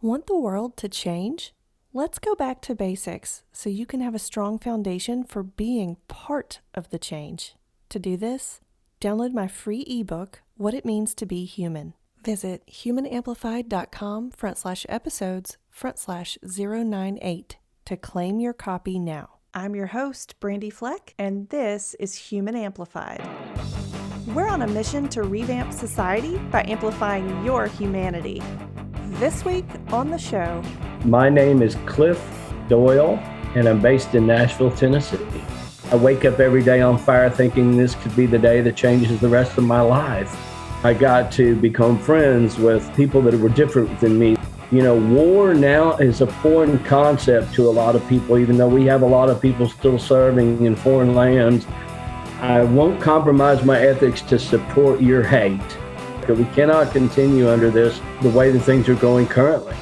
Want the world to change? Let's go back to basics so you can have a strong foundation for being part of the change. To do this, download my free ebook, What It Means to Be Human. Visit humanamplified.com/episodes/098 to claim your copy now. I'm your host, Brandy Fleck, and this is Human Amplified. We're on a mission to revamp society by amplifying your humanity. This week on the show, my name is Clif Doyal, and I'm based in Nashville, Tennessee. I wake up every day on fire thinking this could be the day that changes the rest of my life. I got to become friends with people that were different than me. You know, war now is a foreign concept to a lot of people, even though we have a lot of people still serving in foreign lands. I won't compromise my ethics to support your hate. We cannot continue under this the way that things are going currently.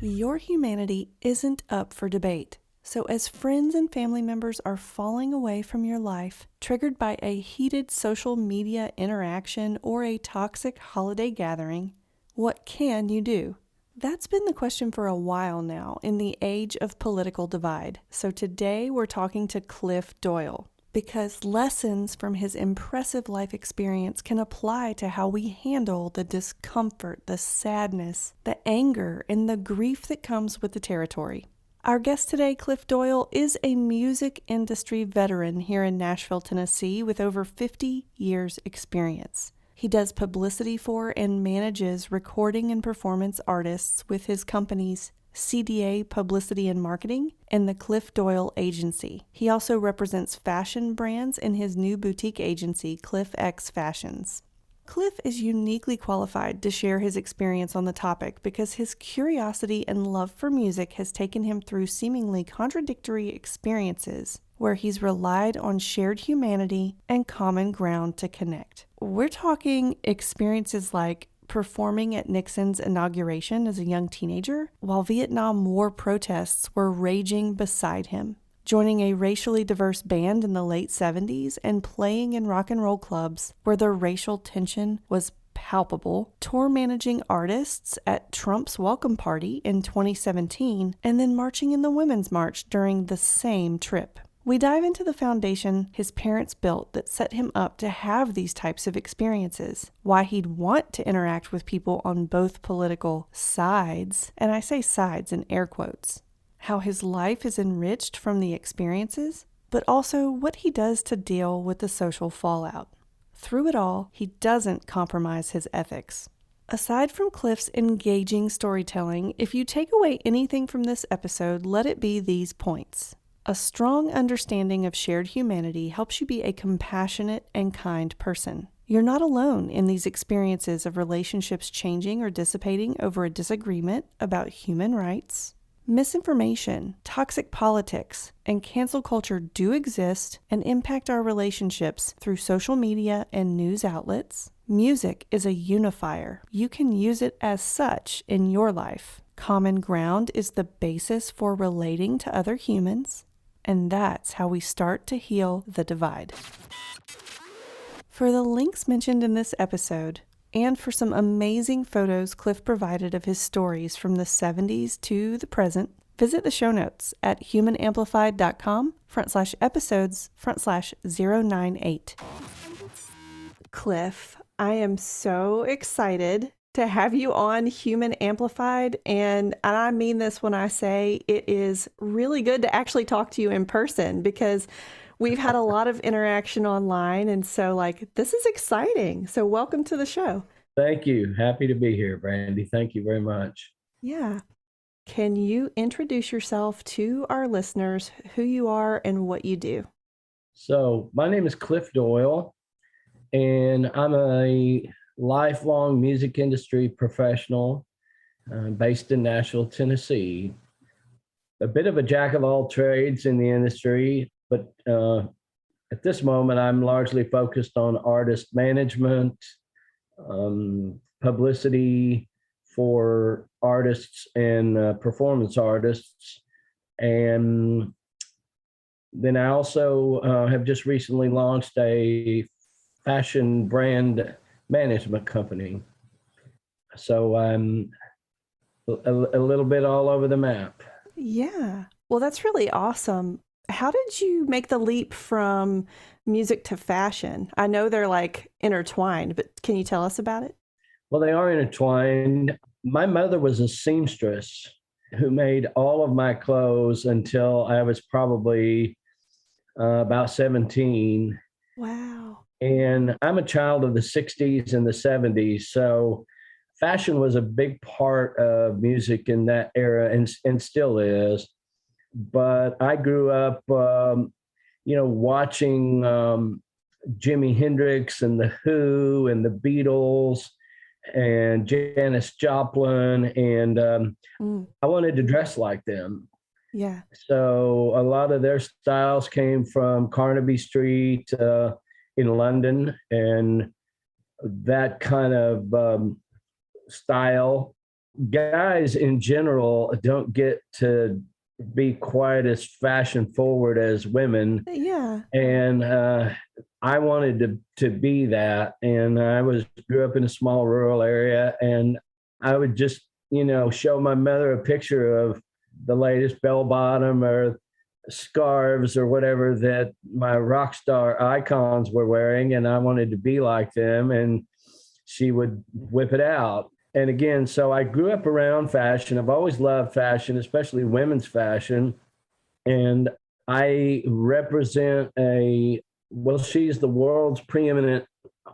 Your humanity isn't up for debate. So as friends and family members are falling away from your life, triggered by a heated social media interaction or a toxic holiday gathering, what can you do? That's been the question for a while now in the age of political divide. So today we're talking to Clif Doyal, because lessons from his impressive life experience can apply to how we handle the discomfort, the sadness, the anger, and the grief that comes with the territory. Our guest today, Clif Doyal, is a music industry veteran here in Nashville, Tennessee, with over 50 years' experience. He does publicity for and manages recording and performance artists with his companies CDA Publicity and Marketing, and the Clif Doyal Agency. He also represents fashion brands in his new boutique agency, Clif X Fashions. Clif is uniquely qualified to share his experience on the topic because his curiosity and love for music has taken him through seemingly contradictory experiences where he's relied on shared humanity and common ground to connect. We're talking experiences like performing at Nixon's inauguration as a young teenager while Vietnam War protests were raging beside him, joining a racially diverse band in the late 70s and playing in rock and roll clubs where the racial tension was palpable, tour managing artists at Trump's welcome party in 2017, and then marching in the Women's March during the same trip. We dive into the foundation his parents built that set him up to have these types of experiences, why he'd want to interact with people on both political sides, and I say sides in air quotes, how his life is enriched from the experiences, but also what he does to deal with the social fallout. Through it all, he doesn't compromise his ethics. Aside from Clif's engaging storytelling, if you take away anything from this episode, let it be these points. A strong understanding of shared humanity helps you be a compassionate and kind person. You're not alone in these experiences of relationships changing or dissipating over a disagreement about human rights. Misinformation, toxic politics, and cancel culture do exist and impact our relationships through social media and news outlets. Music is a unifier. You can use it as such in your life. Common ground is the basis for relating to other humans. And that's how we start to heal the divide. For the links mentioned in this episode, and for some amazing photos Clif provided of his stories from the 70s to the present, visit the show notes at humanamplified.com/episodes/098. Clif, I am so excited to have you on Human Amplified, and I mean this when I say it is really good to actually talk to you in person because we've had a lot of interaction online, and so this is exciting. So welcome to the show. Thank you. Happy to be here, Brandy. Thank you very much. Yeah. Can you introduce yourself to our listeners, who you are and what you do? So my name is Clif Doyal, and I'm a lifelong music industry professional based in Nashville, Tennessee. A bit of a jack of all trades in the industry, but at this moment, I'm largely focused on artist management, publicity for artists and performance artists. And then I also have just recently launched a fashion brand management company. So I'm a little bit all over the map. Yeah. Well, that's really awesome. How did you make the leap from music to fashion? I know they're like intertwined, but can you tell us about it? Well, they are intertwined. My mother was a seamstress who made all of my clothes until I was probably about 17. Wow. And I'm a child of the 60s and the 70s. So fashion was a big part of music in that era and still is. But I grew up, watching Jimi Hendrix and The Who and the Beatles and Janis Joplin. And Mm, I wanted to dress like them. yeah. So a lot of their styles came from Carnaby Street in London, and that kind of style. Guys in general don't get to be quite as fashion forward as women, Yeah. and I wanted to be that. And I was grew up in a small rural area, and I would just show my mother a picture of the latest bell bottom or scarves or whatever that my rock star icons were wearing, and I wanted to be like them, and she would whip it out. And again, so I grew up around fashion. I've always loved fashion, especially women's fashion. And I represent she's the world's preeminent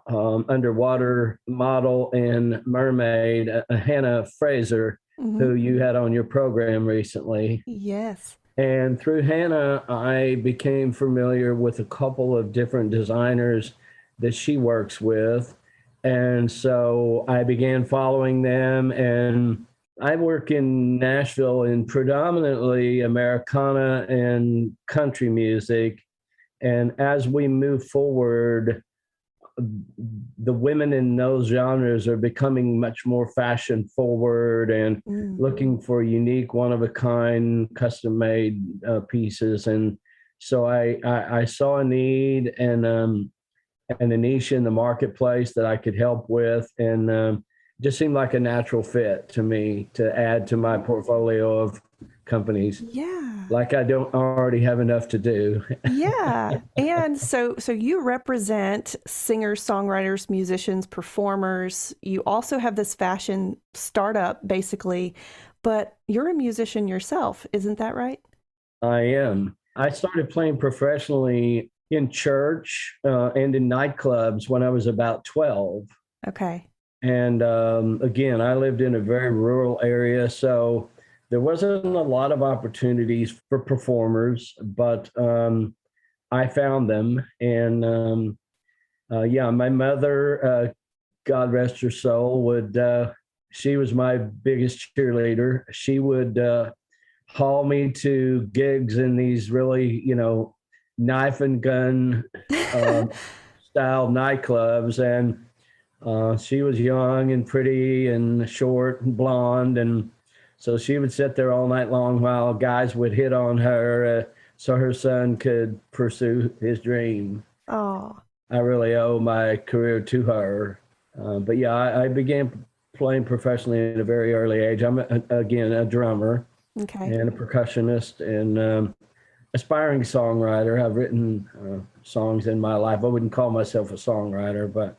underwater model and mermaid, Hannah Fraser, Hmm. who you had on your program recently. Yes. And through Hannah, I became familiar with a couple of different designers that she works with. And so I began following them. And I work in Nashville in predominantly Americana and country music. And as we move forward, the women in those genres are becoming much more fashion forward and Mm. looking for unique, one of a kind, custom made pieces. And so I saw a need and a niche in the marketplace that I could help with, and just seemed like a natural fit to me to add to my portfolio of companies. Yeah. Like I don't already have enough to do. Yeah. And so you represent singers, songwriters, musicians, performers. You also have this fashion startup basically, but you're a musician yourself, isn't that right? I am. I started playing professionally in church and in nightclubs when I was about 12. Okay. And again, I lived in a very rural area, so there wasn't a lot of opportunities for performers, but I found them. And yeah, my mother, God rest her soul, she was my biggest cheerleader. She would haul me to gigs in these really, knife and gun um, style nightclubs. And she was young and pretty and short and blonde. And so she would sit there all night long while guys would hit on her so her son could pursue his dream. Oh, I really owe my career to her. But yeah, I began playing professionally at a very early age. Again, a drummer okay. and a percussionist and aspiring songwriter. I've written songs in my life. I wouldn't call myself a songwriter, but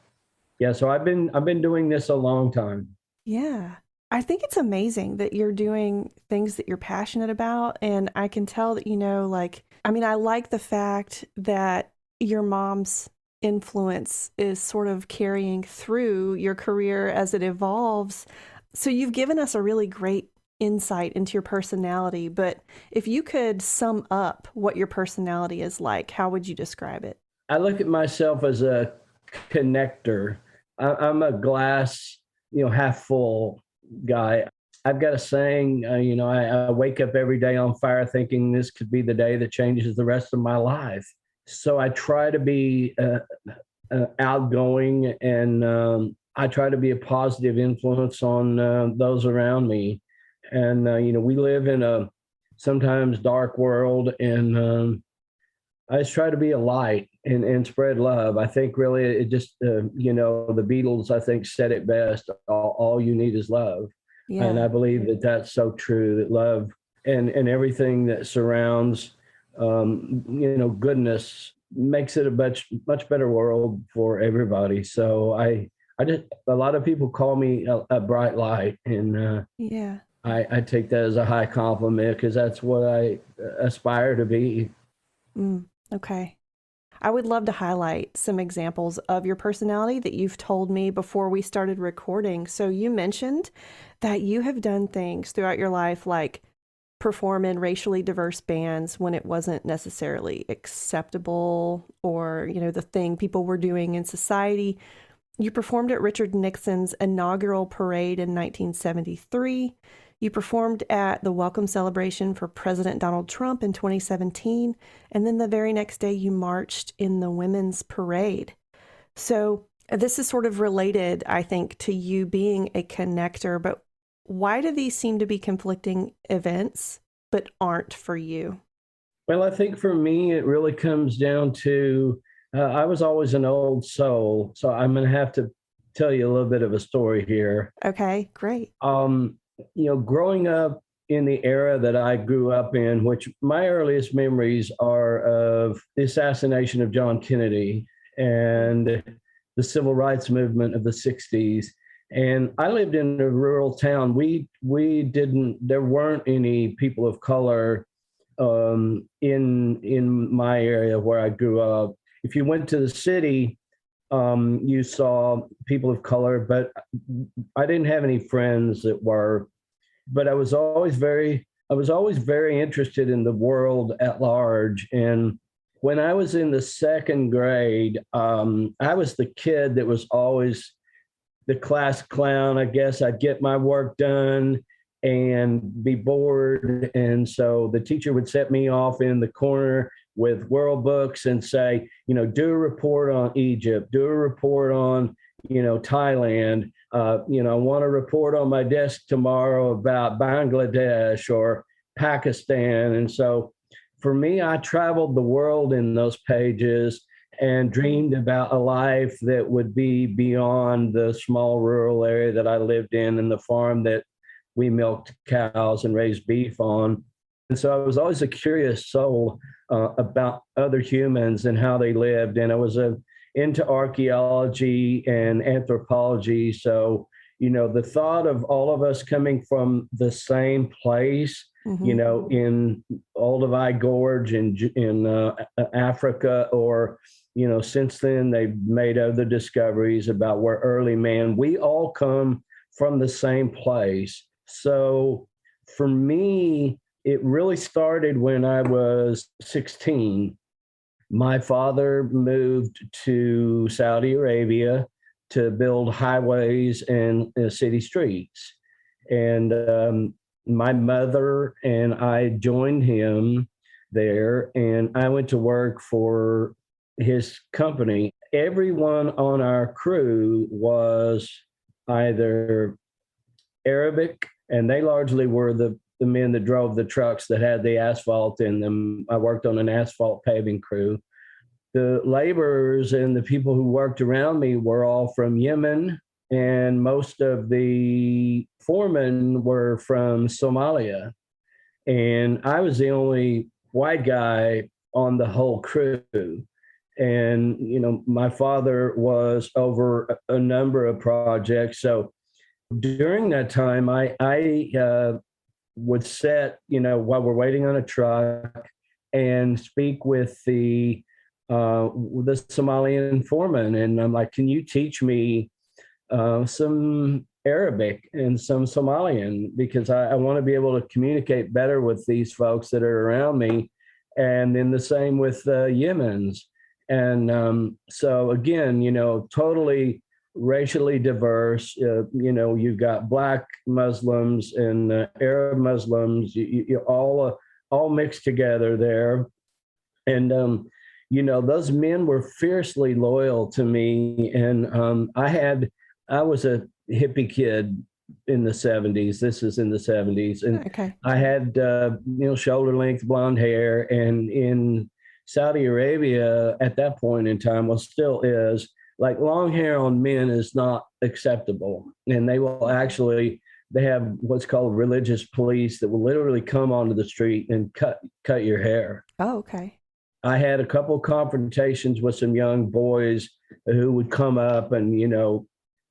yeah. So I've been doing this a long time. Yeah. I think it's amazing that you're doing things that you're passionate about. And I can tell that, like, I mean, I like the fact that your mom's influence is sort of carrying through your career as it evolves. So you've given us a really great insight into your personality. But if you could sum up what your personality is like, how would you describe it? I look at myself as a connector. I'm a glass, half full guy. I've got a saying, I wake up every day on fire thinking this could be the day that changes the rest of my life. So I try to be outgoing, and I try to be a positive influence on those around me. And, we live in a sometimes dark world, and I just try to be a light and spread love. I think really it just, the Beatles, I think, said it best. All you need is love. And Yeah. I believe that that's so true, that love and everything that surrounds, goodness makes it a much better world for everybody. So I just, a lot of people call me a bright light, and Yeah. I take that as a high compliment because that's what I aspire to be. Okay. I would love to highlight some examples of your personality that you've told me before we started recording. So you mentioned that you have done things throughout your life like perform in racially diverse bands when it wasn't necessarily acceptable or, the thing people were doing in society. You performed at Richard Nixon's inaugural parade in 1973. You performed at the welcome celebration for President Donald Trump in 2017. And then the very next day, you marched in the women's parade. So this is sort of related, I think, to you being a connector. But why do these seem to be conflicting events, but aren't for you? Well, I think for me, it really comes down to I was always an old soul. So I'm going to have to tell you a little bit of a story here. Okay, great. Growing up in the era that I grew up in, which my earliest memories are of the assassination of John Kennedy and the civil rights movement of the 60s. And I lived in a rural town. There weren't any people of color in my area where I grew up. If you went to the city, you saw people of color, but I didn't have any friends that were. But I was always very interested in the world at large. And when I was in the second grade, I was the kid that was always the class clown. I guess I'd get my work done and be bored. And so the teacher would set me off in the corner with world books and say, do a report on Egypt, do a report on, Thailand. I want to report on my desk tomorrow about Bangladesh or Pakistan. And so for me, I traveled the world in those pages and dreamed about a life that would be beyond the small rural area that I lived in and the farm that we milked cows and raised beef on. And so I was always a curious soul about other humans and how they lived. And I was into archaeology and anthropology. So, the thought of all of us coming from the same place, in Olduvai Gorge in Africa, or, since then they've made other discoveries about where early man, we all come from the same place. So for me, it really started when I was 16. My father moved to Saudi Arabia to build highways and city streets. And my mother and I joined him there, and I went to work for his company. Everyone on our crew was either Arabic, and they largely were the men that drove the trucks that had the asphalt in them. I worked on an asphalt paving crew. The laborers and the people who worked around me were all from Yemen, and most of the foremen were from Somalia. And I was the only white guy on the whole crew. And, my father was over a number of projects. So during that time, I would sit, while we're waiting on a truck and speak with the Somalian foreman. And I'm like, can you teach me some Arabic and some Somalian? Because I want to be able to communicate better with these folks that are around me. And then the same with Yemens. And so again, totally racially diverse. You've got Black Muslims and Arab Muslims, you all mixed together there. And those men were fiercely loyal to me. And I was a hippie kid in the 70s. This is in the 70s. And Okay. I had, shoulder length blonde hair. And in Saudi Arabia at that point in time, well, still is, like long hair on men is not acceptable. And they will actually, they have what's called religious police that will literally come onto the street and cut your hair. Oh, okay. I had a couple of confrontations with some young boys who would come up and,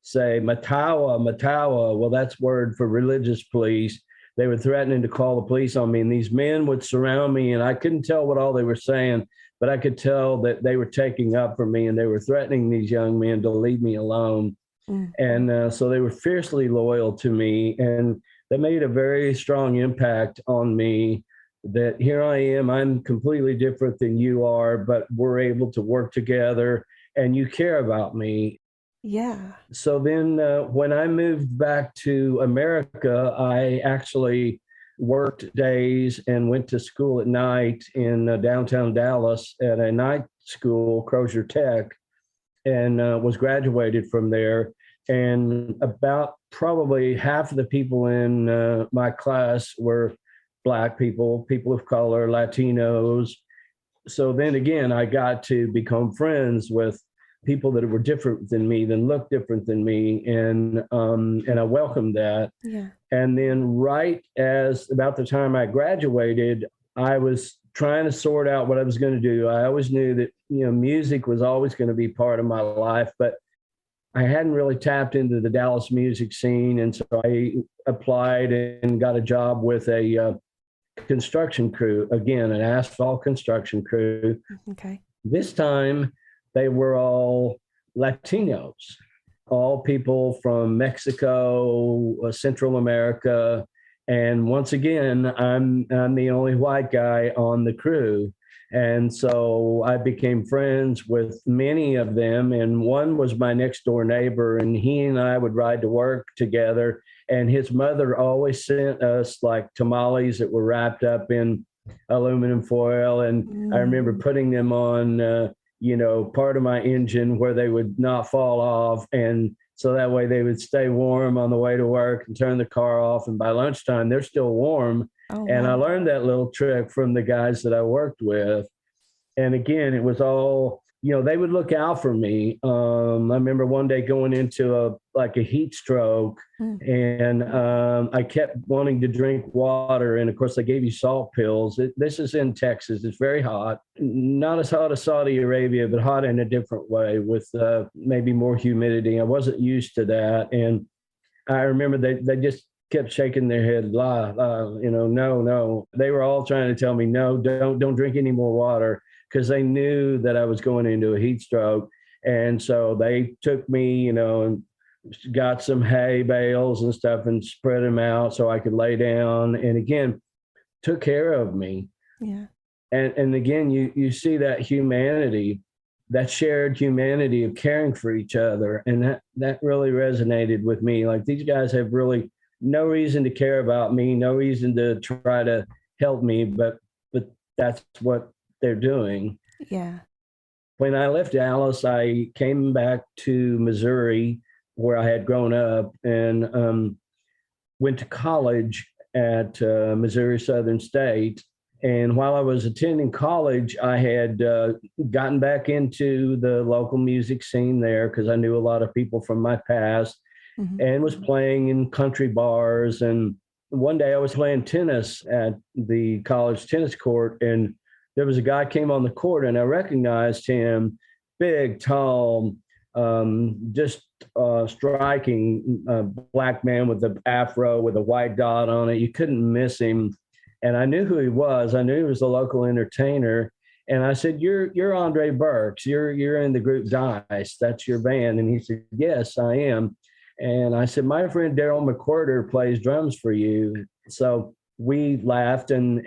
say, Matawa, Matawa. Well, that's word for religious police. They were threatening to call the police on me, and these men would surround me, and I couldn't tell what all they were saying, but I could tell that they were taking up for me, and they were threatening these young men to leave me alone. Mm. And so they were fiercely loyal to me, and they made a very strong impact on me that here I am, I'm completely different than you are, but we're able to work together and you care about me. Yeah. So then when I moved back to America, I actually worked days and went to school at night in downtown Dallas at a night school, Crozier Tech, and was graduated from there. And about probably half of the people in my class were Black people, people of color, Latinos. So then again, I got to become friends with people that were different than me, that looked different than me, and I welcomed that. Yeah. And then right as about the time I graduated, I was trying to sort out what I was going to do. I always knew that music was always going to be part of my life, but I hadn't really tapped into the Dallas music scene, and so I applied and got a job with a construction crew, again, an asphalt construction crew. Okay. This time, they were all Latinos, all people from Mexico, Central America. And once again, I'm the only white guy on the crew. And so I became friends with many of them. And one was my next door neighbor, and he and I would ride to work together. And his mother always sent us like tamales that were wrapped up in aluminum foil. And I remember putting them on, part of my engine where they would not fall off. And so that way they would stay warm on the way to work and turn the car off. And by lunchtime, they're still warm. Oh, and wow. I learned that little trick from the guys that I worked with. And again, it was all, they would look out for me. I remember one day going into a heat stroke, and I kept wanting to drink water. And of course, they gave you salt pills. This is in Texas. It's very hot, not as hot as Saudi Arabia, but hot in a different way with maybe more humidity. I wasn't used to that. And I remember they just kept shaking their head, no. They were all trying to tell me, no, don't drink any more water, because they knew that I was going into a heat stroke. And so they took me, and got some hay bales and stuff and spread them out so I could lay down. And again, took care of me. Yeah. And again, you see that humanity, that shared humanity of caring for each other. And that really resonated with me. Like, these guys have really no reason to care about me, no reason to try to help me, but that's what they're doing. Yeah. When I left Dallas, I came back to Missouri, where I had grown up, and went to college at Missouri Southern State. And while I was attending college, I had gotten back into the local music scene there because I knew a lot of people from my past, and was playing in country bars. And one day I was playing tennis at the college tennis court, and there was a guy came on the court, and I recognized him, big, tall, just striking Black man with the afro with a white dot on it. You couldn't miss him. And I knew who he was. I knew he was a local entertainer. And I said, "You're Andre Burks. You're in the group Dice. That's your band." And he said, "Yes, I am." And I said, "My friend Daryl McWhirter plays drums for you." So we laughed, and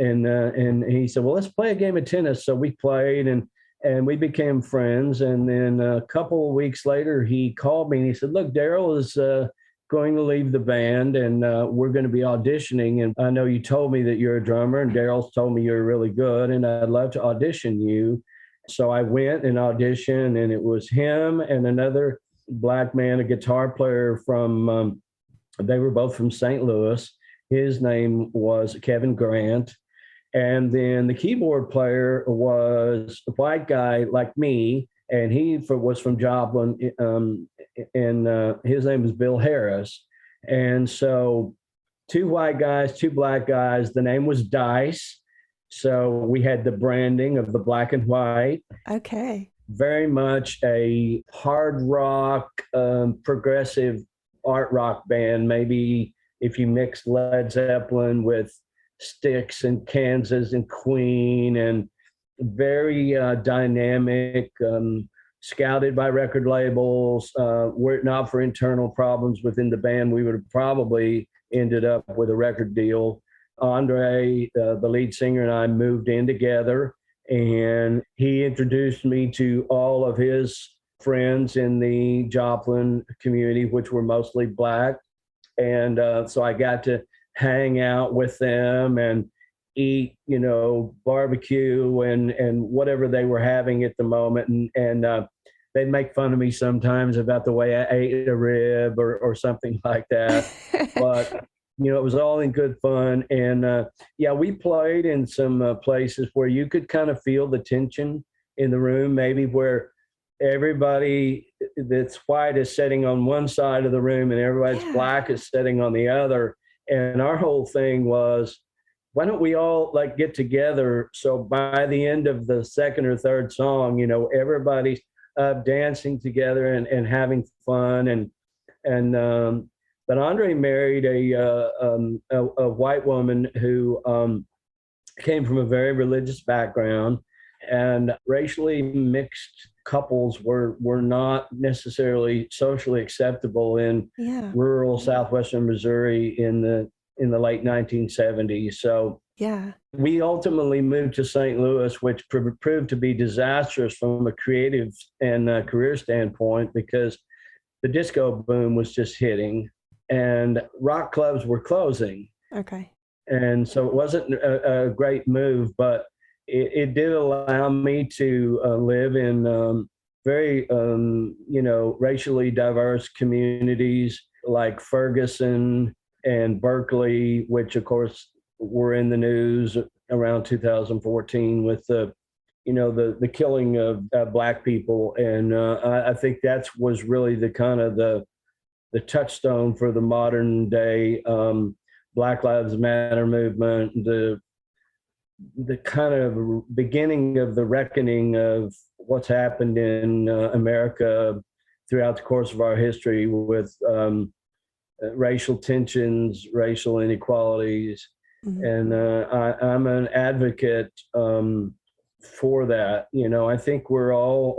he said, "Well, let's play a game of tennis." So we played, and we became friends. And then a couple of weeks later, he called me and he said, "Look, Daryl is going to leave the band, and we're going to be auditioning. And I know you told me that you're a drummer, and Daryl's told me you're really good, and I'd love to audition you." So I went and auditioned, and it was him and another Black man, a guitar player from, they were both from St. Louis. His name was Kevin Grant. And then the keyboard player was a white guy like me, and he was from Joplin, and his name was Bill Harris. And so, two white guys, two black guys. The name was Dice. So we had the branding of the black and white. Okay. Very much a hard rock, progressive art rock band. Maybe if you mix Led Zeppelin with Styx and Kansas and Queen, and very dynamic, scouted by record labels. Were it not for internal problems within the band, we would have probably ended up with a record deal. Andre, the lead singer, and I moved in together, and he introduced me to all of his friends in the Joplin community, which were mostly black. And so I got to hang out with them and eat, barbecue and whatever they were having at the moment. And they'd make fun of me sometimes about the way I ate a rib or something like that. But it was all in good fun. And we played in some places where you could kind of feel the tension in the room, maybe where everybody that's white is sitting on one side of the room and everybody's black is sitting on the other. And our whole thing was, why don't we all get together? So by the end of the second or third song, everybody's dancing together and having fun. But Andre married a white woman who came from a very religious background, and racially mixed couples were not necessarily socially acceptable in rural southwestern Missouri in the late 1970s. So we ultimately moved to St. Louis, which proved to be disastrous from a creative and career standpoint, because the disco boom was just hitting and rock clubs were closing. Okay. And so it wasn't a great move, but it did allow me to live in very, racially diverse communities like Ferguson and Berkeley, which of course were in the news around 2014 with the killing of Black people. And I think that was really the kind of the touchstone for the modern day Black Lives Matter movement, the kind of beginning of the reckoning of what's happened in America throughout the course of our history with racial tensions, racial inequalities. Mm-hmm. And I'm an advocate for that. I think we're all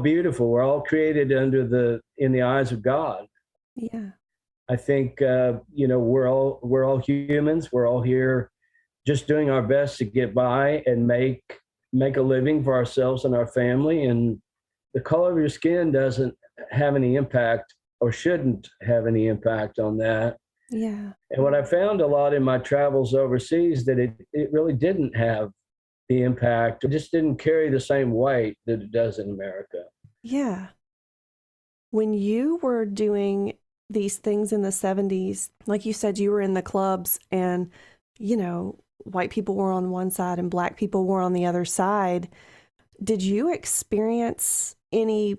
beautiful. We're all created in the eyes of God. Yeah. I think, we're all humans. We're all here just doing our best to get by and make a living for ourselves and our family. And the color of your skin doesn't have any impact, or shouldn't have any impact on that. Yeah. And what I found a lot in my travels overseas, that it really didn't have the impact. It just didn't carry the same weight that it does in America. Yeah. When you were doing these things in the 70s, like you said, you were in the clubs and, white people were on one side and Black people were on the other side. Did you experience any,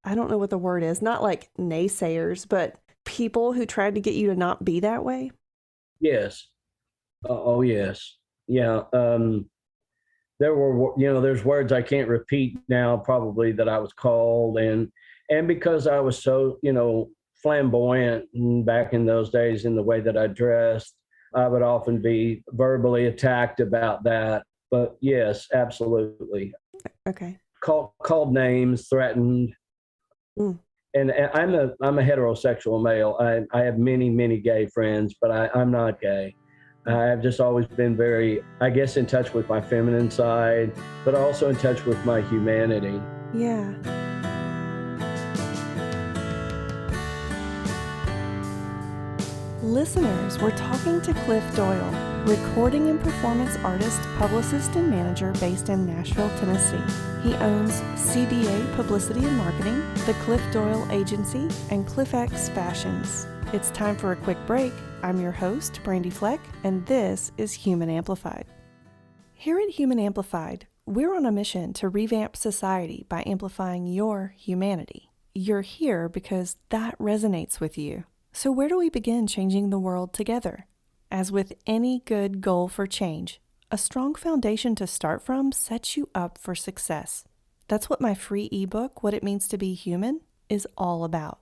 I don't know what the word is, not like naysayers, but people who tried to get you to not be that way? Yes. Oh, yes. Yeah. There were, there's words I can't repeat now probably that I was called, and because I was so, flamboyant back in those days in the way that I dressed, I would often be verbally attacked about that. But yes, absolutely. Okay. Called names, threatened. Mm. And I'm a heterosexual male. I have many, many gay friends, but I'm not gay. I've just always been very, I guess, in touch with my feminine side, but also in touch with my humanity. Yeah. Listeners, we're talking to Clif Doyal, recording and performance artist, publicist, and manager based in Nashville, Tennessee. He owns CDA Publicity and Marketing, the Clif Doyal Agency, and ClifX Fashions. It's time for a quick break. I'm your host, Brandy Fleck, and this is Human Amplified. Here at Human Amplified, we're on a mission to revamp society by amplifying your humanity. You're here because that resonates with you. So where do we begin changing the world together? As with any good goal for change, a strong foundation to start from sets you up for success. That's what my free ebook, What It Means to Be Human, is all about.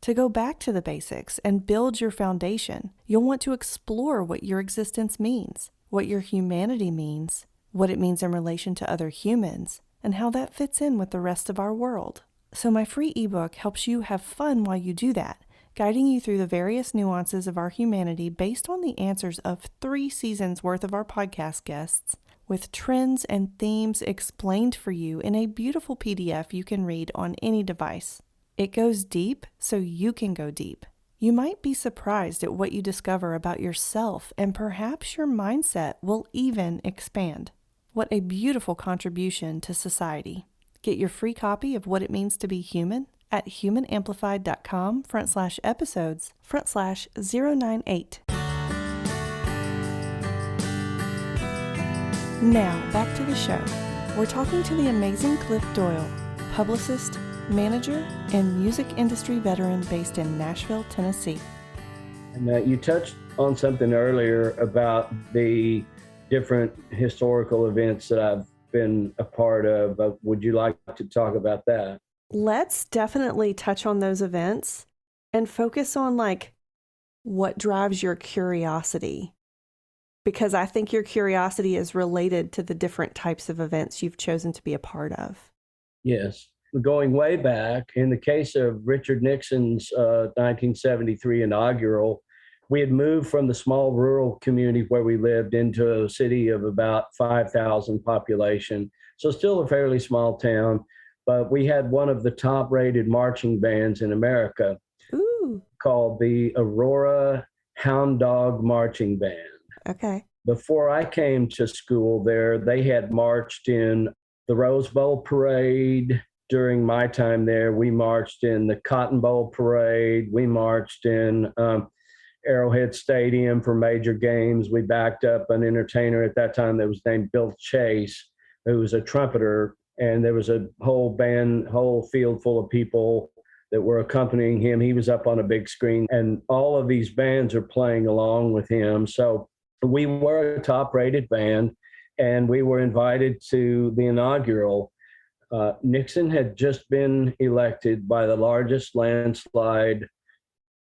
To go back to the basics and build your foundation, you'll want to explore what your existence means, what your humanity means, what it means in relation to other humans, and how that fits in with the rest of our world. So my free ebook helps you have fun while you do that, guiding you through the various nuances of our humanity based on the answers of 3 seasons worth of our podcast guests, with trends and themes explained for you in a beautiful PDF you can read on any device. It goes deep so you can go deep. You might be surprised at what you discover about yourself, and perhaps your mindset will even expand. What a beautiful contribution to society. Get your free copy of What It Means to Be Human at humanamplified.com/episodes/098. Now, back to the show. We're talking to the amazing Clif Doyal, publicist, manager, and music industry veteran based in Nashville, Tennessee. And you touched on something earlier about the different historical events that I've been a part of. Would you like to talk about that? Let's definitely touch on those events and focus on what drives your curiosity. Because I think your curiosity is related to the different types of events you've chosen to be a part of. Yes. Going way back, in the case of Richard Nixon's 1973 inaugural, we had moved from the small rural community where we lived into a city of about 5,000 population. So still a fairly small town, but we had one of the top rated marching bands in America. Ooh. Called the Aurora Hound Dog Marching Band. Okay. Before I came to school there, they had marched in the Rose Bowl Parade. During my time there, we marched in the Cotton Bowl Parade. We marched in Arrowhead Stadium for major games. We backed up an entertainer at that time that was named Bill Chase, who was a trumpeter, and there was a whole field full of people that were accompanying him. He was up on a big screen, and all of these bands are playing along with him. So we were a top-rated band, and we were invited to the inaugural. Nixon had just been elected by the largest landslide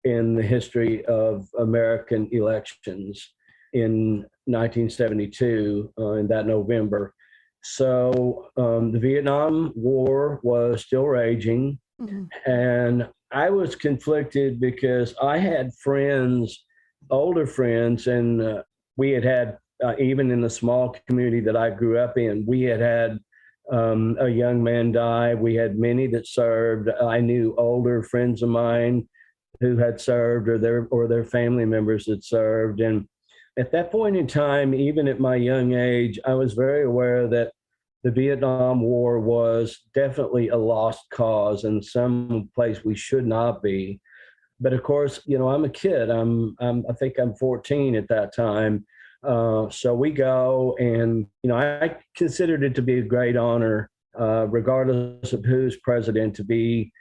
in the history of American elections in 1972, in that November. So the Vietnam War was still raging, and I was conflicted because I had friends, older friends, and we had even in the small community that I grew up in, we had a young man die. We had many that served. I knew older friends of mine who had served, or their family members that served. And at that point in time, even at my young age, I was very aware that the Vietnam War was definitely a lost cause and some place we should not be. But of course, I'm a kid. I think I'm 14 at that time. So we go, and I considered it to be a great honor, regardless of who's president, to be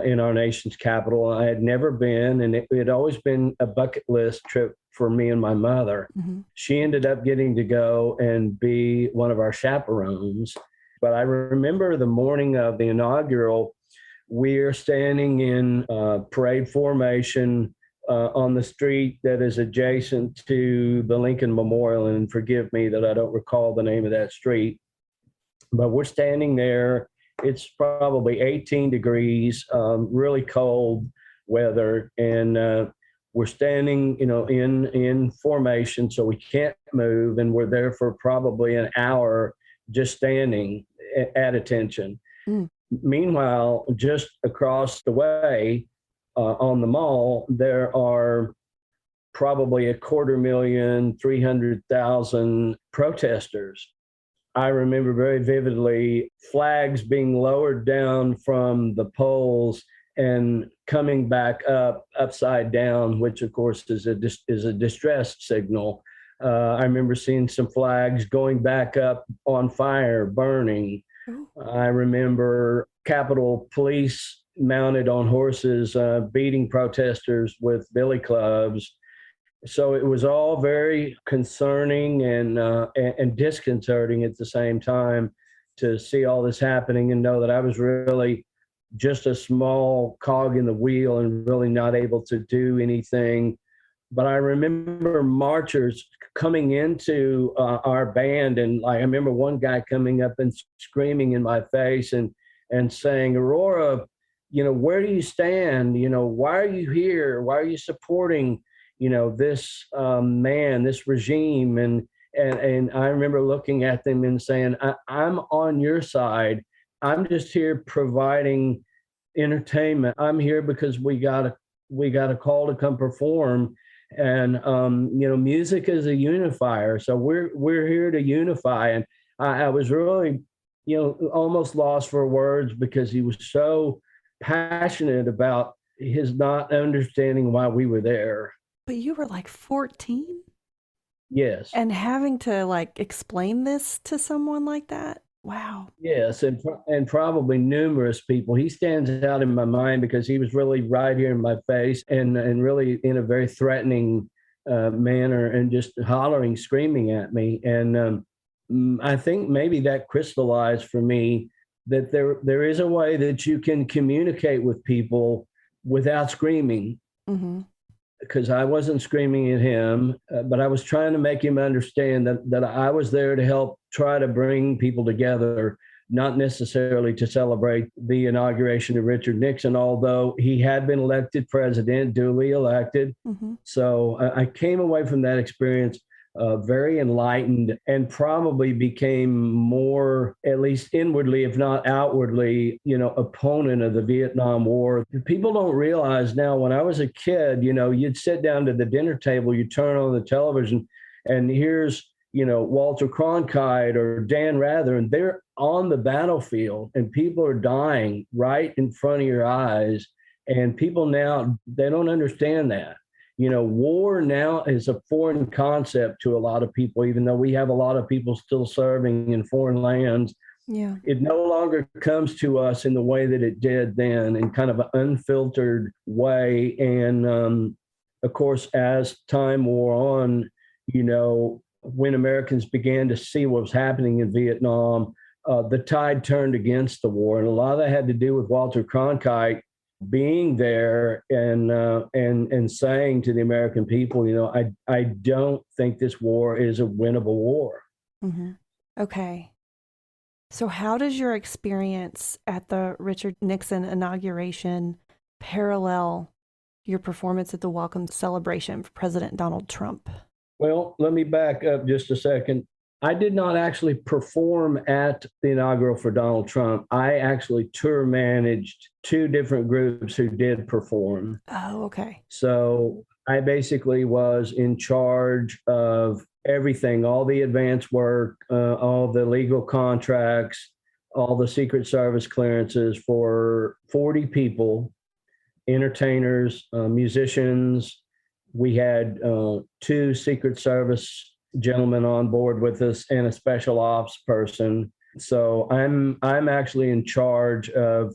in our nation's capital. I had never been, and it had always been a bucket list trip for me and my mother. Mm-hmm. She ended up getting to go and be one of our chaperones. But I remember the morning of the inaugural, we're standing in parade formation on the street that is adjacent to the Lincoln Memorial, and forgive me that I don't recall the name of that street, but we're standing there. It's probably 18 degrees, really cold weather, and we're standing, in formation, so we can't move, and we're there for probably an hour just standing at attention. Mm. Meanwhile, just across the way, on the mall, there are probably 250,300,000 protesters. I remember very vividly flags being lowered down from the poles and coming back up upside down, which of course is a distress signal. I remember seeing some flags going back up on fire, burning. Ooh. I remember Capitol Police mounted on horses, beating protesters with billy clubs. So it was all very concerning and disconcerting at the same time to see all this happening and know that I was really just a small cog in the wheel and really not able to do anything. But I remember marchers coming into our band, and like I remember one guy coming up and screaming in my face and saying, "Aurora, where do you stand? Why are you here? Why are you supporting, this man, this regime?" And I remember looking at them and saying, I'm on your side. I'm just here providing entertainment. I'm here because we got a call to come perform, and music is a unifier. So we're here to unify. And I was really, almost lost for words because he was so passionate about his not understanding why we were there. But you were like 14 Yes. and having to like explain this to someone like that. Wow. Yes, and probably numerous people. He stands out in my mind because he was really right here in my face and really in a very threatening manner and just hollering, screaming at me. And I think maybe that crystallized for me that there is a way that you can communicate with people without screaming. Mm-hmm. Because I wasn't screaming at him, but I was trying to make him understand that I was there to help try to bring people together, not necessarily to celebrate the inauguration of Richard Nixon, although he had been elected president, duly elected. Mm-hmm. So I came away from that experience very enlightened and probably became more, at least inwardly, if not outwardly, opponent of the Vietnam War. People don't realize now, when I was a kid, you'd sit down to the dinner table, you turn on the television, and here's, Walter Cronkite or Dan Rather, and they're on the battlefield and people are dying right in front of your eyes. And people now, they don't understand that. War now is a foreign concept to a lot of people, even though we have a lot of people still serving in foreign lands. Yeah. It no longer comes to us in the way that it did then, in kind of an unfiltered way. And of course, as time wore on, when Americans began to see what was happening in Vietnam, the tide turned against the war. And a lot of that had to do with Walter Cronkite being there and saying to the American people, I don't think this war is a winnable war. Mm-hmm. Okay. So how does your experience at the Richard Nixon inauguration parallel your performance at the welcome celebration for President Donald Trump? Well, let me back up just a second. I did not actually perform at the inaugural for Donald Trump. I actually tour managed two different groups who did perform. Oh, okay. So I basically was in charge of everything, all the advance work, all the legal contracts, all the Secret Service clearances for 40 people, entertainers, musicians. We had two Secret Service gentlemen on board with us and a special ops person. So I'm actually in charge of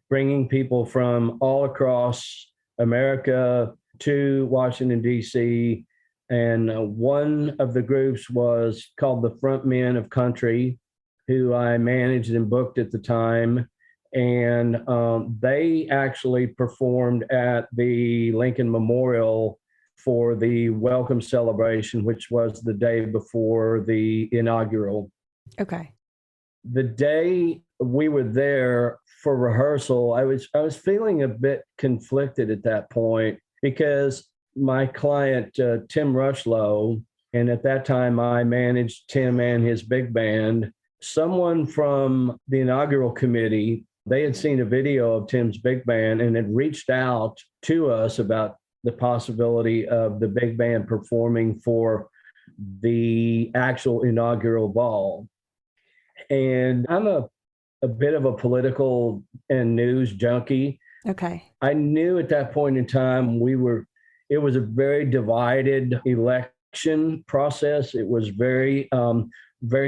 bringing people from all across America to Washington, D.C. And one of the groups was called the Front Men of Country, who I managed and booked at the time. And they actually performed at the Lincoln Memorial for the welcome celebration, which was the day before the inaugural. Okay. The day we were there for rehearsal, I was feeling a bit conflicted at that point because my client, Tim Rushlow, and at that time I managed Tim and his big band, someone from the inaugural committee, they had seen a video of Tim's big band and had reached out to us about the possibility of the big band performing for the actual inaugural ball. And I'm a bit of a political and news junkie. Okay. I knew at that point in time it was a very divided election process. It was very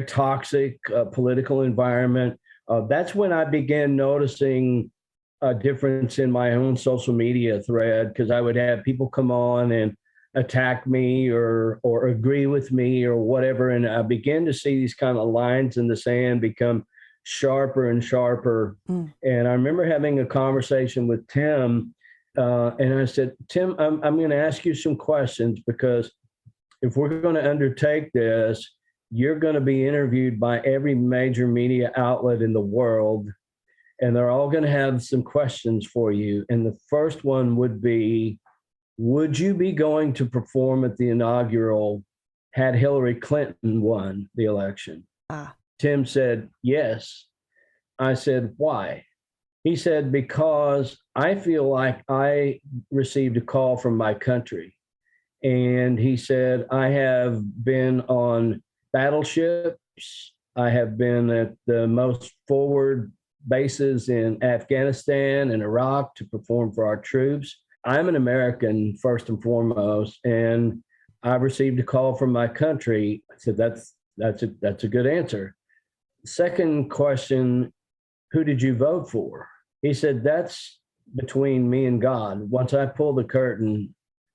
toxic political environment. That's when I began noticing a difference in my own social media thread, because I would have people come on and attack me or agree with me or whatever. And I began to see these kind of lines in the sand become sharper and sharper. And I remember having a conversation with Tim, and I said, Tim, I'm going to ask you some questions, because if we're going to undertake this, you're going to be interviewed by every major media outlet in the world, and they're all going to have some questions for you. And the first one would be, would you be going to perform at the inaugural had Hillary Clinton won the election? Tim said, yes. I said, why? He said, because I feel like I received a call from my country. And he said, I have been on battleships. I have been at the most forward bases in Afghanistan and Iraq to perform for our troops. I'm an American first and foremost, and I received a call from my country. I said, that's a good answer. Second question, who did you vote for? He said, that's between me and God. Once I pull the curtain,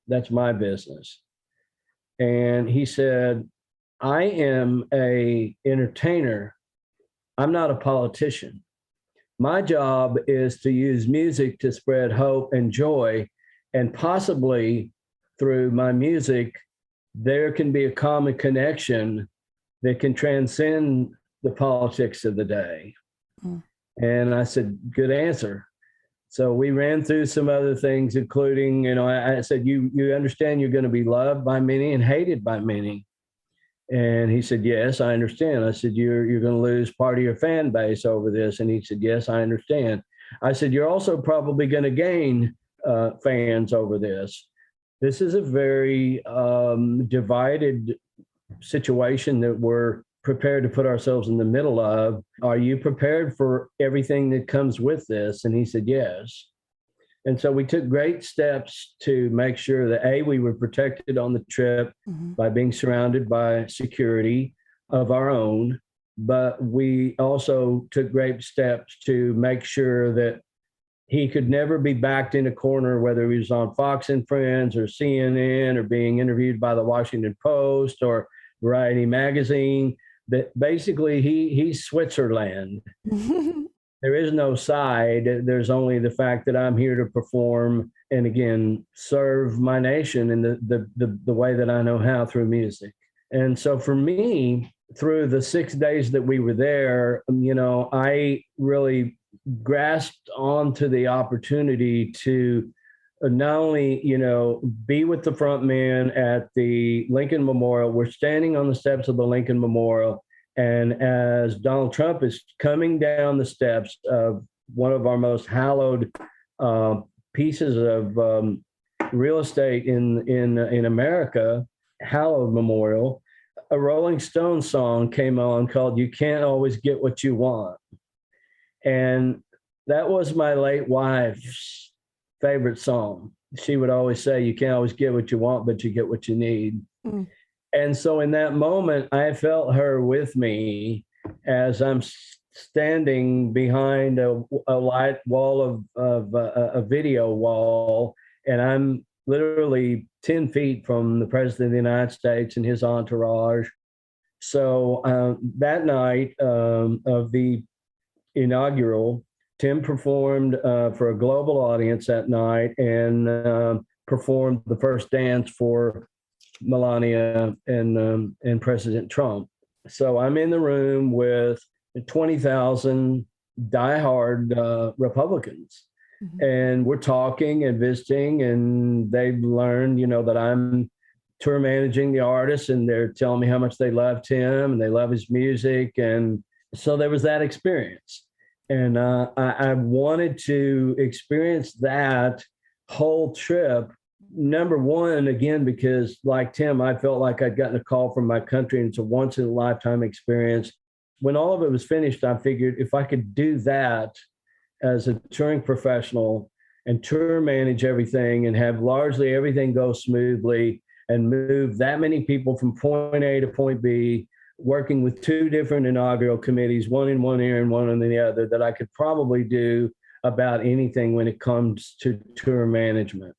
that's my business. And he said, I am a entertainer. I'm not a politician. My job is to use music to spread hope and joy, and possibly through my music, there can be a common connection that can transcend the politics of the day. And I said, good answer. So we ran through some other things, including, I said, you understand you're going to be loved by many and hated by many. And he said, yes, I understand. I said, you're going to lose part of your fan base over this. And he said, yes, I understand. I said, you're also probably going to gain fans over this. This is a very divided situation that we're prepared to put ourselves in the middle of. Are you prepared for everything that comes with this? And he said, yes. And so we took great steps to make sure that, A, we were protected on the trip by being surrounded by security of our own. But we also took great steps to make sure that he could never be backed in a corner, whether he was on Fox and Friends or CNN or being interviewed by the Washington Post or Variety magazine. That basically he's Switzerland. There is no side. There's only the fact that I'm here to perform and, again, serve my nation in the way that I know how, through music. And so for me, through the 6 days that we were there, I really grasped onto the opportunity to not only, be with the front men at the Lincoln Memorial. We're standing on the steps of the Lincoln Memorial. And as Donald Trump is coming down the steps of one of our most hallowed pieces of real estate in America, hallowed memorial, a Rolling Stones song came on called "You Can't Always Get What You Want," and that was my late wife's favorite song. She would always say, "You can't always get what you want, but you get what you need." And so in that moment, I felt her with me as I'm standing behind a light wall of a video wall, and I'm literally 10 feet from the President of the United States and his entourage. So that night of the inaugural, Tim performed for a global audience that night and performed the first dance for Melania and President Trump. So I'm in the room with 20,000 diehard Republicans, and we're talking and visiting, and they've learned, that I'm tour managing the artist, and they're telling me how much they loved him and they love his music. And so there was that experience. And I wanted to experience that whole trip. Number one, again, because like Tim, I felt like I'd gotten a call from my country, and it's a once in a lifetime experience. When all of it was finished, I figured if I could do that as a touring professional, and tour manage everything and have largely everything go smoothly and move that many people from point A to point B, working with two different inaugural committees, one in one ear and one in the other, that I could probably do about anything when it comes to tour management.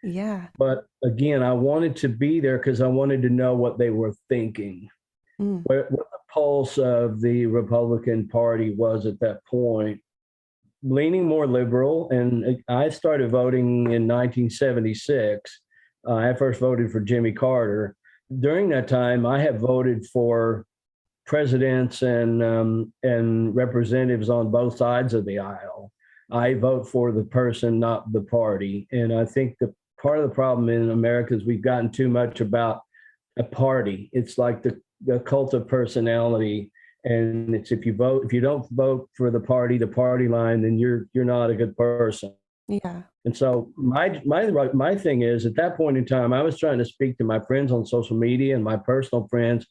Yeah. But again, I wanted to be there because I wanted to know what they were thinking, what the pulse of the Republican Party was at that point, leaning more liberal. And I started voting in 1976. I first voted for Jimmy Carter. During that time, I have voted for presidents and representatives on both sides of the aisle. I vote for the person, not the party. And I think the part of the problem in America is we've gotten too much about a party. It's like the cult of personality. And it's if you don't vote for the party line, then you're not a good person. Yeah. And so my thing is, at that point in time, I was trying to speak to my friends on social media and my personal friends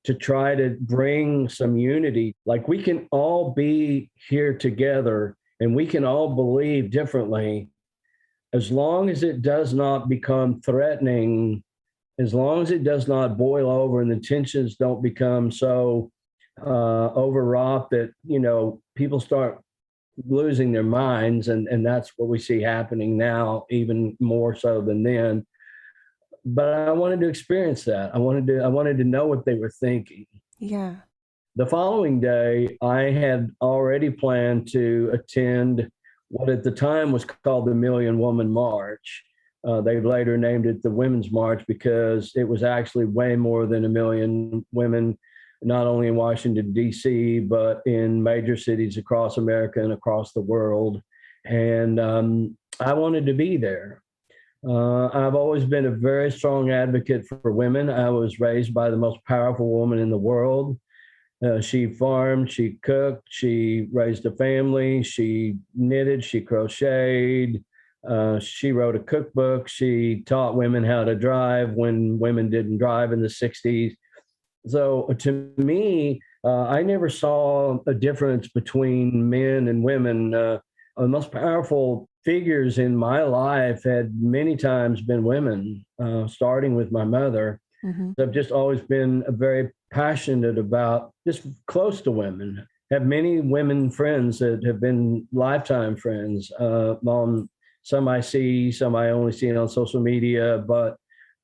to try to bring some unity. Like, we can all be here together and we can all believe differently, as long as it does not become threatening, as long as it does not boil over and the tensions don't become so overwrought that, people start losing their minds. And that's what we see happening now, even more so than then. But I wanted to experience that. I wanted to know what they were thinking. Yeah. The following day, I had already planned to attend what at the time was called the Million Woman March. They later named it the Women's March because it was actually way more than 1 million women, not only in Washington, D.C., but in major cities across America and across the world. And I wanted to be there. I've always been a very strong advocate for women. I was raised by the most powerful woman in the world. She farmed, she cooked, she raised a family, she knitted, she crocheted, she wrote a cookbook, she taught women how to drive when women didn't drive in the 60s. So to me, I never saw a difference between men and women. The most powerful figures in my life had many times been women, starting with my mother. Mm-hmm. I've just always been very passionate about just close to women. Have many women friends that have been lifetime friends. Some I see, some I only see on social media. But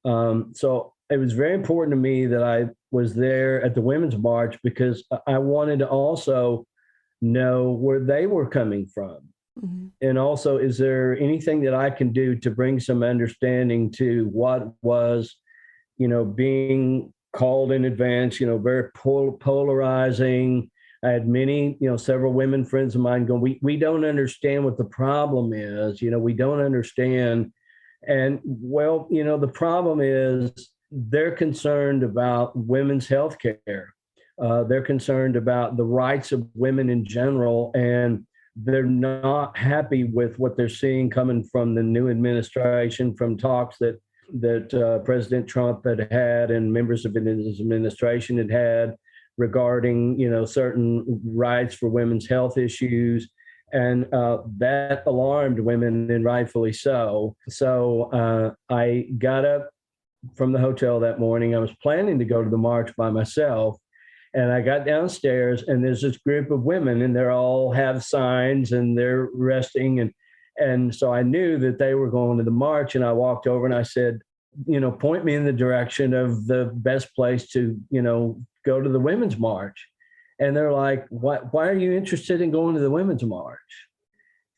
so it was very important to me that I was there at the Women's March because I wanted to also know where they were coming from. Mm-hmm. And also, is there anything that I can do to bring some understanding to what was, being called in advance, very polarizing. I had many, several women friends of mine going, we don't understand what the problem is. We don't understand. And well, the problem is they're concerned about women's health care. They're concerned about the rights of women in general. And they're not happy with what they're seeing coming from the new administration, from talks that President Trump had and members of his administration had regarding, certain rights for women's health issues. And that alarmed women, and rightfully so. So I got up from the hotel that morning. I was planning to go to the march by myself. And I got downstairs, and there's this group of women, and they all have signs, and they're resting. And so I knew that they were going to the march. And I walked over and I said, point me in the direction of the best place to, go to the Women's March. And they're like, why are you interested in going to the Women's March?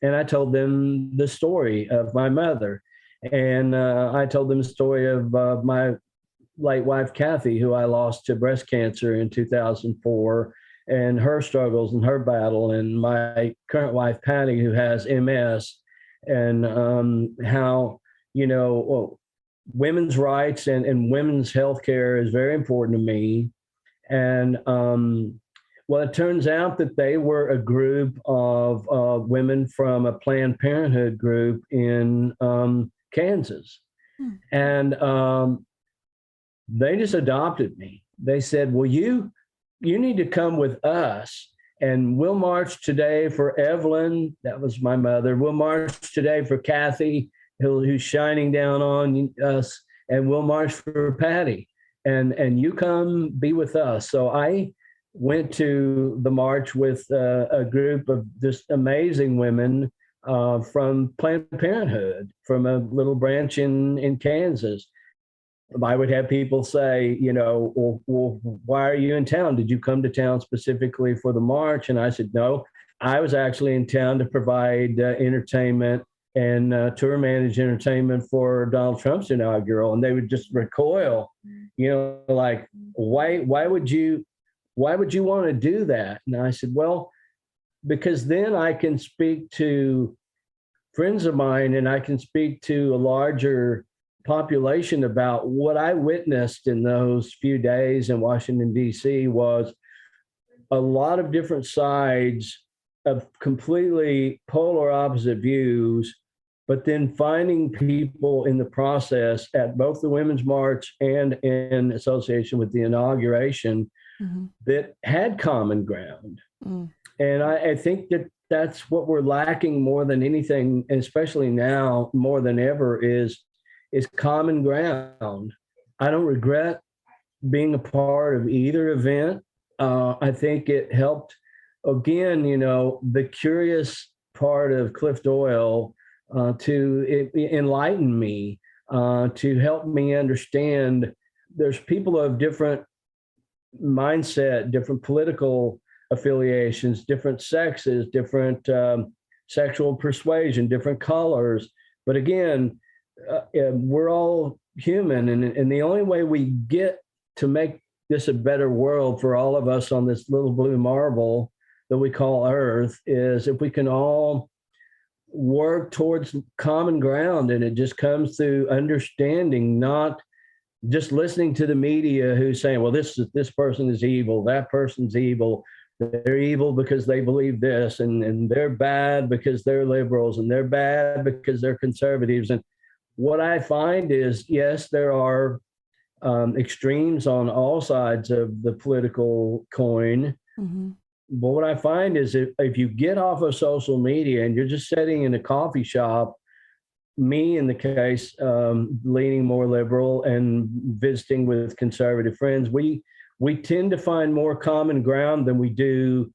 And I told them the story of my mother. And I told them the story of my late wife, Kathy, who I lost to breast cancer in 2004, and her struggles and her battle, and my current wife, Patty, who has MS, and how, women's rights and women's health care is very important to me. And well, it turns out that they were a group of women from a Planned Parenthood group in Kansas. And they just adopted me. They said, well, you need to come with us And we'll march today for Evelyn. That was my mother. We'll march today for Kathy, who's shining down on us. And we'll march for Patty. And you come be with us. So I went to the march with a group of just amazing women from Planned Parenthood, from a little branch in Kansas. I would have people say, well, why are you in town? Did you come to town specifically for the march? And I said, no, I was actually in town to provide entertainment and tour manage entertainment for Donald Trump's inaugural. And they would just recoil, like, why would you want to do that? And I said, well, because then I can speak to friends of mine and I can speak to a larger population about what I witnessed in those few days in Washington, D.C. was a lot of different sides of completely polar opposite views, but then finding people in the process at both the Women's March and in association with the inauguration that had common ground. And I think that's what we're lacking more than anything, especially now more than ever, is common ground. I don't regret being a part of either event. I think it helped, again, the curious part of Clif Doyal to enlighten me, to help me understand there's people of different mindset, different political affiliations, different sexes, different sexual persuasion, different colors. But again, we're all human. And the only way we get to make this a better world for all of us on this little blue marble that we call Earth is if we can all work towards common ground. And it just comes through understanding, not just listening to the media who's saying, well, this person is evil, that person's evil. They're evil because they believe this, and they're bad because they're liberals, and they're bad because they're conservatives. And what I find is, yes, there are extremes on all sides of the political coin. But what I find is if you get off of social media and you're just sitting in a coffee shop, me in the case, leaning more liberal and visiting with conservative friends, we tend to find more common ground than we do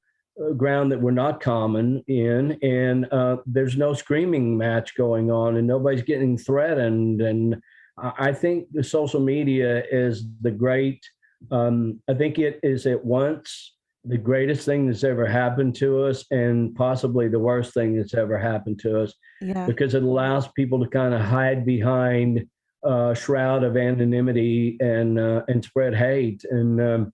ground that we're not common in. And there's no screaming match going on and nobody's getting threatened. And I think the social media is the great, I think it is at once the greatest thing that's ever happened to us and possibly the worst thing that's ever happened to us. Yeah. Because it allows people to kind of hide behind a shroud of anonymity and spread hate. And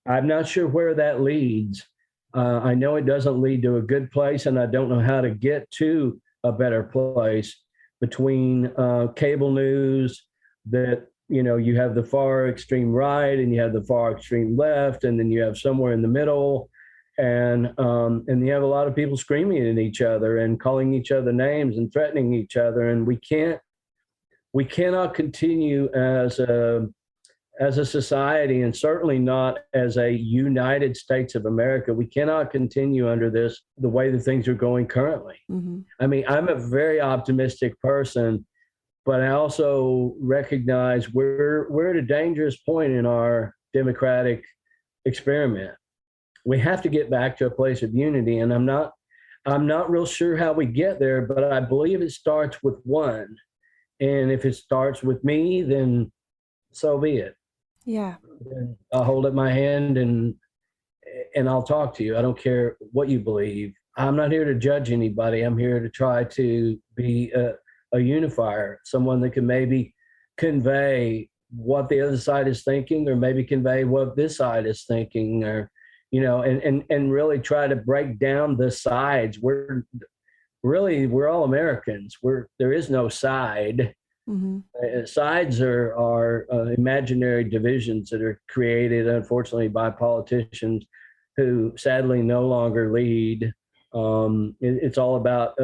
I'm not sure where that leads. I know it doesn't lead to a good place, and I don't know how to get to a better place between cable news that, you have the far extreme right and you have the far extreme left, and then you have somewhere in the middle. And you have a lot of people screaming at each other and calling each other names and threatening each other. And we cannot continue as a society, and certainly not as a United States of America. We cannot continue under the way that things are going currently. I mean, I'm a very optimistic person, but I also recognize we're at a dangerous point in our democratic experiment. We have to get back to a place of unity, and I'm not real sure how we get there, but I believe it starts with one. And if it starts with me, then so be it. Yeah. And I'll hold up my hand and I'll talk to you. I don't care what you believe. I'm not here to judge anybody. I'm here to try to be a unifier, someone that can maybe convey what the other side is thinking, or maybe convey what this side is thinking, or, and really try to break down the sides. We're all Americans. There is no side. Sides are imaginary divisions that are created, unfortunately, by politicians who sadly no longer lead. It's all about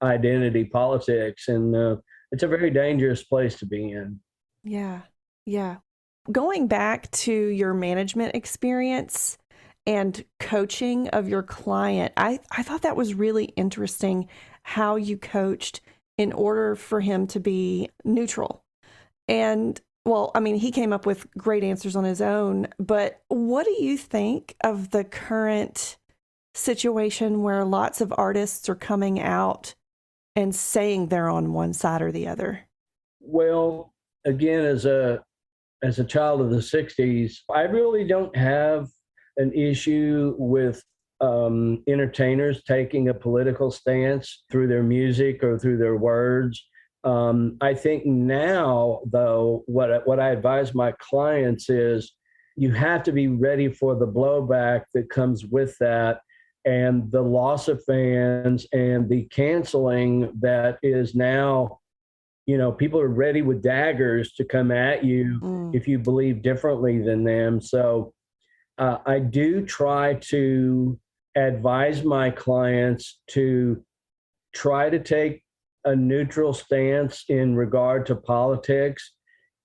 identity politics, and it's a very dangerous place to be in. Yeah. Going back to your management experience and coaching of your client. I thought that was really interesting how you coached in order for him to be neutral. And well, I mean, he came up with great answers on his own, but what do you think of the current situation where lots of artists are coming out and saying they're on one side or the other? Well, again, as a child of the 60s, I really don't have an issue with entertainers taking a political stance through their music or through their words. I think now, though, what I advise my clients is you have to be ready for the blowback that comes with that and the loss of fans and the canceling that is now, people are ready with daggers to come at you if you believe differently than them. So I do try to advise my clients to try to take a neutral stance in regard to politics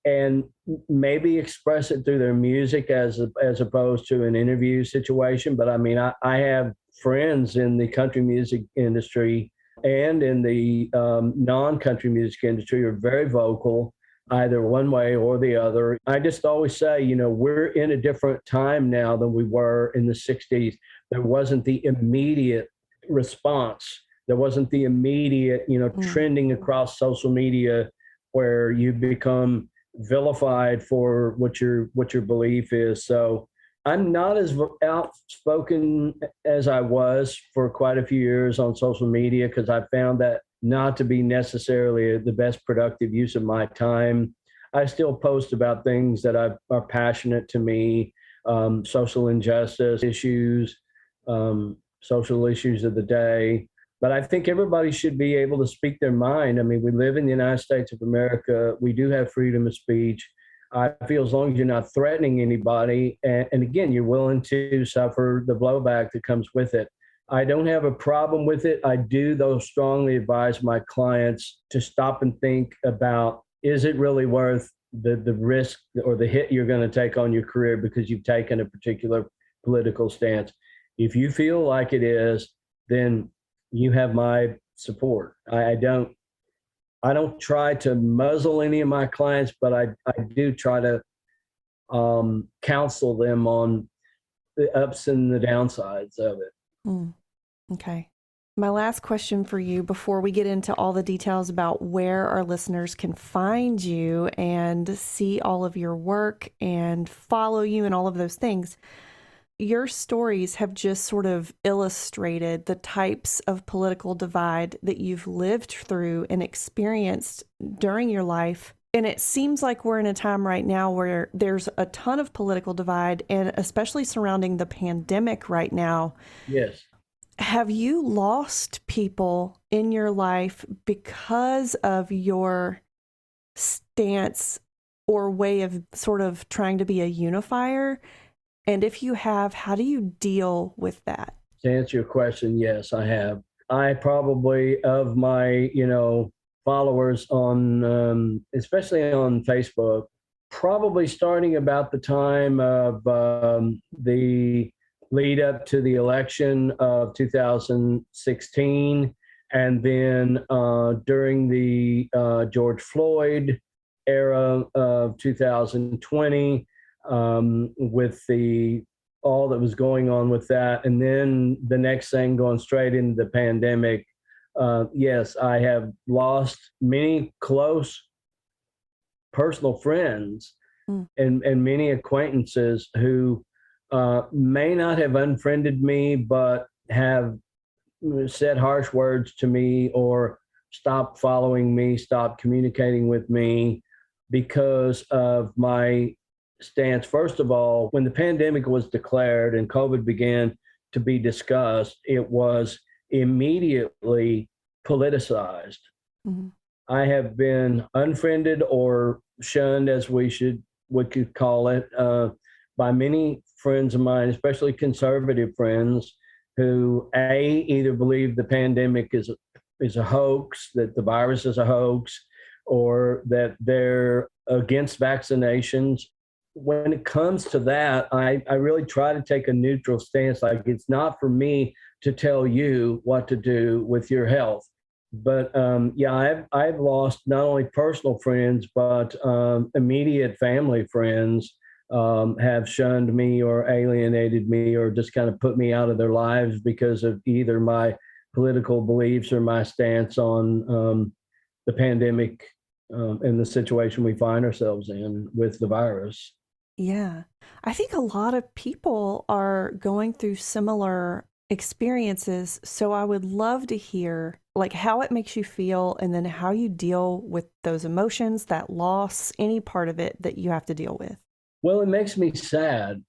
and maybe express it through their music as opposed to an interview situation. But I mean, I have friends in the country music industry and in the non-country music industry are very vocal, either one way or the other. I just always say, we're in a different time now than we were in the 60s. There wasn't the immediate response. There wasn't the immediate, trending across social media where you become vilified for what your belief is. So I'm not as outspoken as I was for quite a few years on social media because I found that not to be necessarily the best productive use of my time. I still post about things that are passionate to me, social injustice issues, social issues of the day. But I think everybody should be able to speak their mind. I mean, we live in the United States of America. We do have freedom of speech. I feel as long as you're not threatening anybody, and again, you're willing to suffer the blowback that comes with it. I don't have a problem with it. I do, though, strongly advise my clients to stop and think about, is it really worth the risk or the hit you're going to take on your career because you've taken a particular political stance? If you feel like it is, then you have my support. I don't try to muzzle any of my clients, but I do try to counsel them on the ups and the downsides of it. Okay. My last question for you before we get into all the details about where our listeners can find you and see all of your work and follow you and all of those things. Your stories have just sort of illustrated the types of political divide that you've lived through and experienced during your life. And it seems like we're in a time right now where there's a ton of political divide, and especially surrounding the pandemic right now. Yes. Have you lost people in your life because of your stance or way of sort of trying to be a unifier? And if you have, how do you deal with that? To answer your question, yes, I have. I probably, of my, followers on, especially on Facebook, probably starting about the time of the lead up to the election of 2016, and then during the George Floyd era of 2020, with all that was going on with that. And then the next thing going straight into the pandemic. Yes, I have lost many close personal friends and many acquaintances who may not have unfriended me, but have said harsh words to me or stopped following me, stopped communicating with me because of my stance. First of all, when the pandemic was declared and COVID began to be discussed, it was immediately politicized. Mm-hmm. I have been unfriended or shunned, as we could call it, by many friends of mine, especially conservative friends, who either believe the pandemic is a hoax, that the virus is a hoax, or that they're against vaccinations. when it comes to that, I really try to take a neutral stance. Like, it's not for me to tell you what to do with your health. But yeah, I've lost not only personal friends, but immediate family friends have shunned me or alienated me or just kind of put me out of their lives because of either my political beliefs or my stance on the pandemic and the situation we find ourselves in with the virus. Yeah. I think a lot of people are going through similar experiences. So I would love to hear like how it makes you feel and then how you deal with those emotions, that loss, any part of it that you have to deal with. Well, it makes me sad,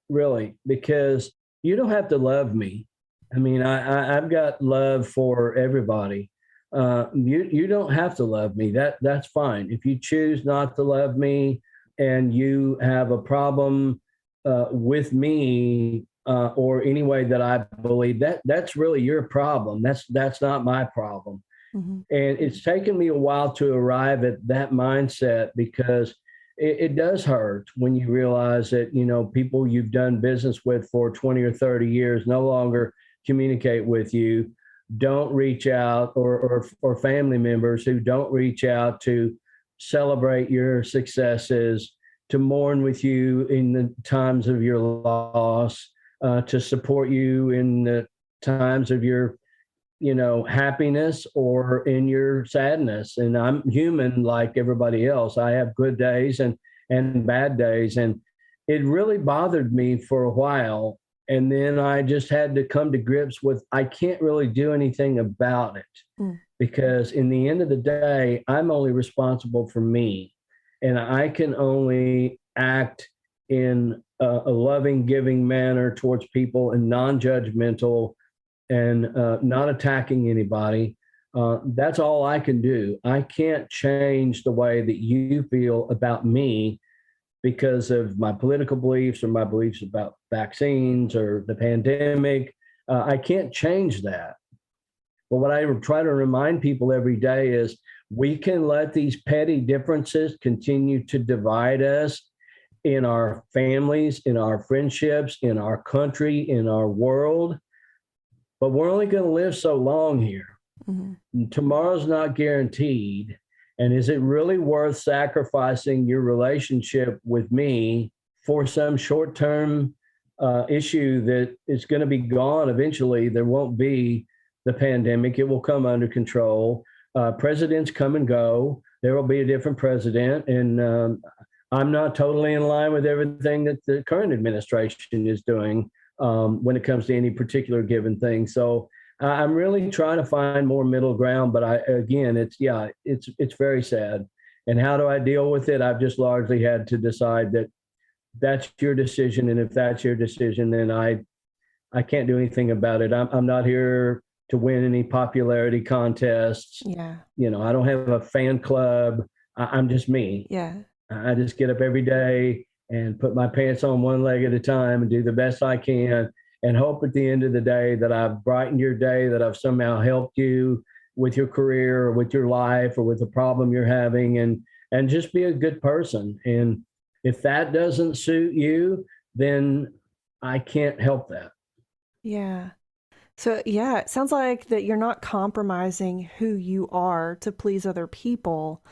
really, because you don't have to love me. I mean, I've got love for everybody. You don't have to love me. That's fine. If you choose not to love me and you have a problem with me or any way that I believe, that's really your problem. That's not my problem. Mm-hmm. And it's taken me a while to arrive at that mindset because it does hurt when you realize that, people you've done business with for 20 or 30 years no longer communicate with you, don't reach out, or family members who don't reach out to celebrate your successes, to mourn with you in the times of your loss, to support you in the times of your happiness or in your sadness. And I'm human like everybody else. I have good days and bad days. And it really bothered me for a while. And then I just had to come to grips with I can't really do anything about it because in the end of the day, I'm only responsible for me. And I can only act in a loving, giving manner towards people and non-judgmental and not attacking anybody. That's all I can do. I can't change the way that you feel about me because of my political beliefs or my beliefs about vaccines or the pandemic. I can't change that. But what I try to remind people every day is we can let these petty differences continue to divide us in our families, in our friendships, in our country, in our world. But we're only going to live so long here. Mm-hmm. Tomorrow's not guaranteed. And is it really worth sacrificing your relationship with me for some short-term issue that is going to be gone eventually? There won't be the pandemic. It will come under control. Presidents come and go. There will be a different president. And I'm not totally in line with everything that the current administration is doing when it comes to any particular given thing. So I'm really trying to find more middle ground, but it's very sad. And how do I deal with it? I've just largely had to decide that that's your decision. And if that's your decision, then I can't do anything about it. I'm not here to win any popularity contests. Yeah. I don't have a fan club. I'm just me. Yeah. I just get up every day and put my pants on one leg at a time and do the best I can and hope at the end of the day that I've brightened your day, that I've somehow helped you with your career or with your life or with the problem you're having, and just be a good person. And if that doesn't suit you, then I can't help that. Yeah. So yeah, it sounds like that you're not compromising who you are to please other people,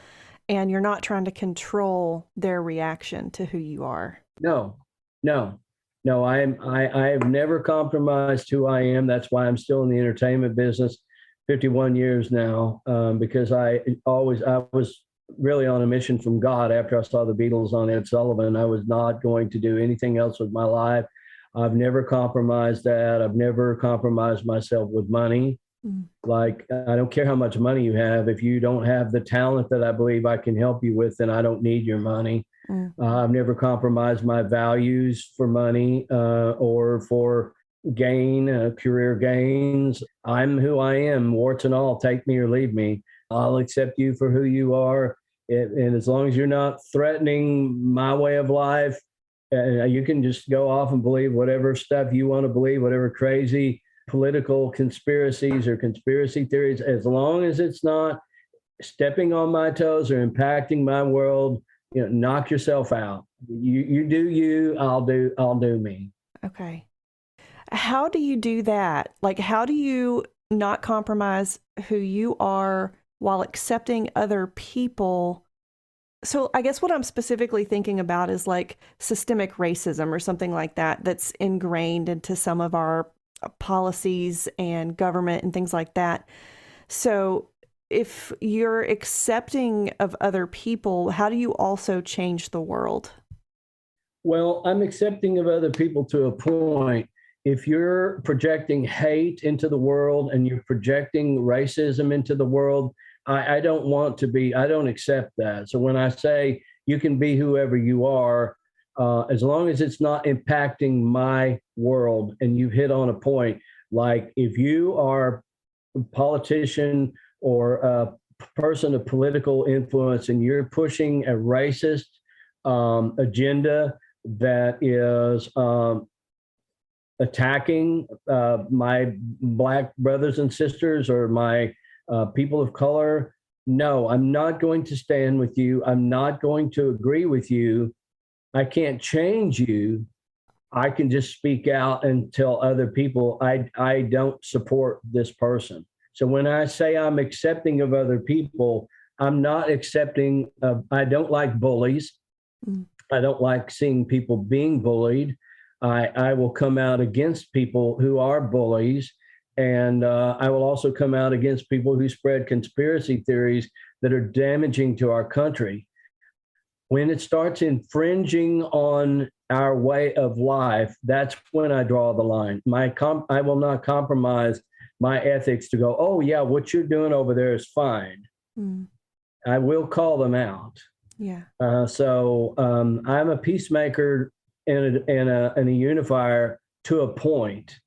and you're not trying to control their reaction to who you are. No. I have never compromised who I am. That's why I'm still in the entertainment business, 51 years now, because I was really on a mission from God after I saw the Beatles on Ed Sullivan. I was not going to do anything else with my life. I've never compromised that. I've never compromised myself with money. Like, I don't care how much money you have. If you don't have the talent that I believe I can help you with, then I don't need your money. I've never compromised my values for money or for gain, career gains. I'm who I am, warts and all. Take me or leave me. I'll accept you for who you are. And as long as you're not threatening my way of life, you can just go off and believe whatever stuff you want to believe, whatever crazy political conspiracies or conspiracy theories, as long as it's not stepping on my toes or impacting my world, knock yourself out. You do you, I'll do me. Okay. How do you do that? Like, how do you not compromise who you are while accepting other people? So I guess what I'm specifically thinking about is like systemic racism or something like that that's ingrained into some of our policies and government and things like that. So if you're accepting of other people, how do you also change the world? Well, I'm accepting of other people to a point. If you're projecting hate into the world and you're projecting racism into the world, I don't want to be, I don't accept that. So when I say you can be whoever you are, as long as it's not impacting my world, and you've hit on a point, like if you are a politician or a person of political influence and you're pushing a racist agenda that is attacking my Black brothers and sisters or my people of color, no, I'm not going to stand with you. I'm not going to agree with you. I can't change you. I can just speak out and tell other people I don't support this person. So when I say I'm accepting of other people, I'm not accepting of, I don't like bullies. Mm. I don't like seeing people being bullied. I will come out against people who are bullies. And I will also come out against people who spread conspiracy theories that are damaging to our country. When it starts infringing on our way of life, that's when I draw the line. I will not compromise my ethics to go, oh, yeah, what you're doing over there is fine. Mm. I will call them out. Yeah. So I'm a peacemaker and a unifier to a point.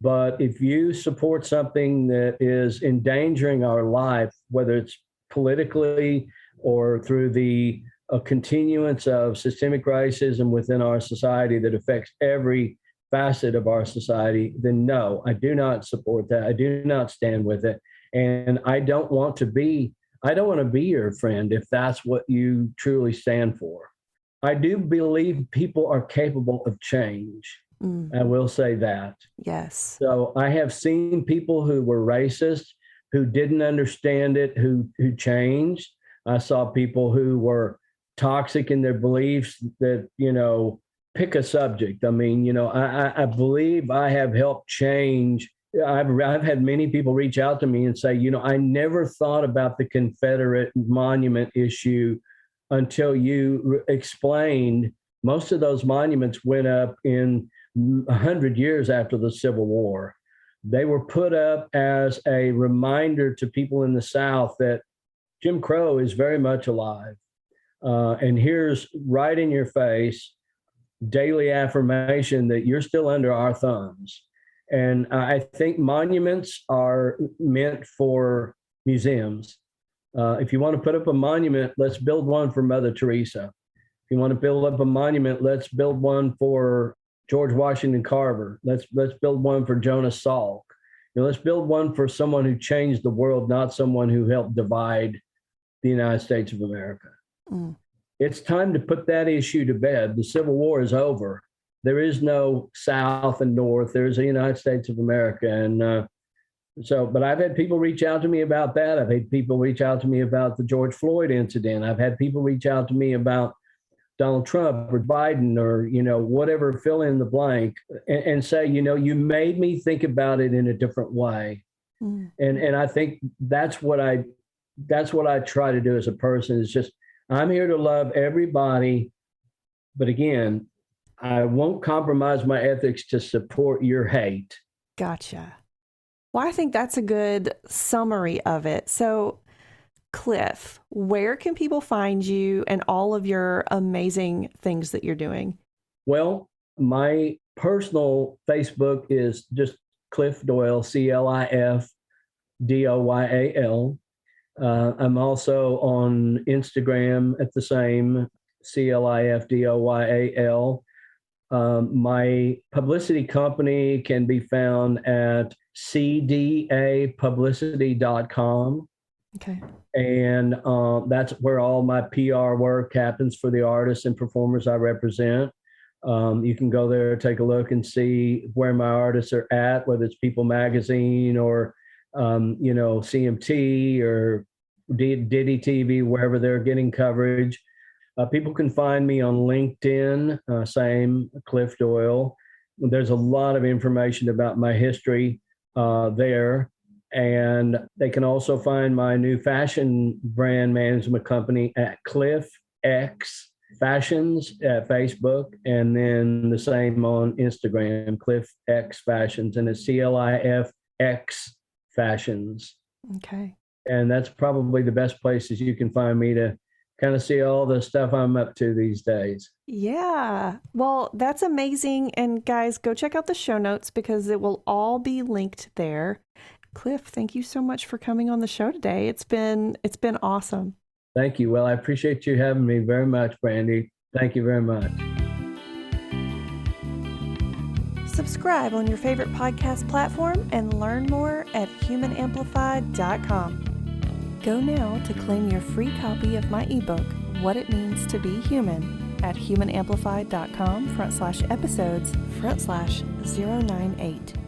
But if you support something that is endangering our life, whether it's politically or through the continuance of systemic racism within our society that affects every facet of our society, then no, I do not support that. I do not stand with it. And I don't want to be your friend if that's what you truly stand for. I do believe people are capable of change. Mm. I will say that. Yes. So I have seen people who were racist, who didn't understand it, who changed. I saw people who were toxic in their beliefs that, pick a subject. I mean, I believe I have helped change. I've had many people reach out to me and say, I never thought about the Confederate monument issue until you explained. Most of those monuments went up in 100 years after the Civil War. They were put up as a reminder to people in the South that Jim Crow is very much alive. And here's right in your face, daily affirmation that you're still under our thumbs. And I think monuments are meant for museums. If you want to put up a monument, let's build one for Mother Teresa. If you want to build up a monument, let's build one for George Washington Carver. Let's build one for Jonas Salk. Let's build one for someone who changed the world, not someone who helped divide the United States of America. Mm. It's time to put that issue to bed. The Civil War is over. There is no South and North. There's a United States of America. And but I've had people reach out to me about that. I've had people reach out to me about the George Floyd incident. I've had people reach out to me about Donald Trump or Biden or, whatever, fill in the blank, and say, you made me think about it in a different way. Mm. And I think that's what I try to do as a person, is just, I'm here to love everybody. But again, I won't compromise my ethics to support your hate. Gotcha. Well, I think that's a good summary of it. So, Clif, where can people find you and all of your amazing things that you're doing? Well, my personal Facebook is just Clif Doyal, Clif Doyal. I'm also on Instagram at the same Clif Doyal. My publicity company can be found at cdapublicity.com. Okay. And that's where all my PR work happens for the artists and performers I represent. You can go there, take a look, and see where my artists are at, whether it's People Magazine or CMT or Diddy TV, wherever they're getting coverage. People can find me on LinkedIn, same, Clif Doyal. There's a lot of information about my history there. And they can also find my new fashion brand management company at Clif X Fashions at Facebook, and then the same on Instagram, Clif X Fashions, and it's CLIFX Fashions. Okay. And that's probably the best places you can find me to kind of see all the stuff I'm up to these days. Yeah. Well, that's amazing. And guys, go check out the show notes because it will all be linked there. Clif, thank you so much for coming on the show today. It's been awesome. Thank you. Well, I appreciate you having me very much, Brandy. Thank you very much. Subscribe on your favorite podcast platform and learn more at humanamplified.com. Go now to claim your free copy of my ebook, What It Means to Be Human, at humanamplified.com/episodes/098.